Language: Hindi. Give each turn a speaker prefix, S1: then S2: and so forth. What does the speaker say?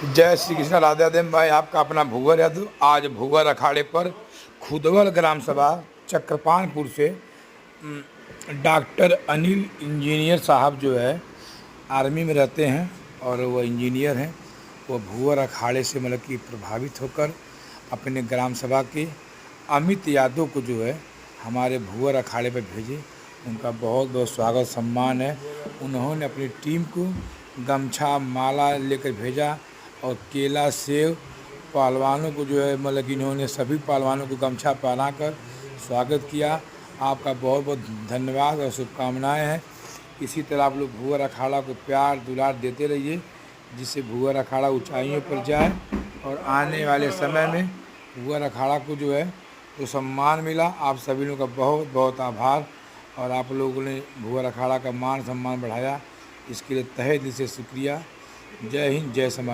S1: जय श्री कृष्ण। राधे राधे। मैं आपका अपना भूवर यादव आज भूवर अखाड़े पर खुदवल ग्राम सभा चक्रपानपुर से डॉक्टर अनिल इंजीनियर साहब जो है आर्मी में रहते हैं और वो इंजीनियर हैं। वो भूवर अखाड़े से मतलब कि प्रभावित होकर अपने ग्राम सभा के अमित यादव को जो है हमारे भूवर अखाड़े पर भेजे। उनका बहुत बहुत स्वागत सम्मान है। उन्होंने अपनी टीम को गमछा माला लेकर भेजा और केला सेव पहलवानों को जो है मतलब कि इन्होंने सभी पहलवानों को गमछा पहनाकर स्वागत किया। आपका बहुत बहुत धन्यवाद और शुभकामनाएं हैं। इसी तरह आप लोग भूवर अखाड़ा को प्यार दुलार देते रहिए, जिससे भूवर अखाड़ा ऊंचाइयों पर जाए और आने वाले समय में भूवर अखाड़ा को जो है तो सम्मान मिला। आप सभी लोगों का बहुत बहुत आभार और आप लोगों ने भूवर अखाड़ा का मान सम्मान बढ़ाया, इसके लिए तहे दिल से शुक्रिया। जय हिंद, जय समाज।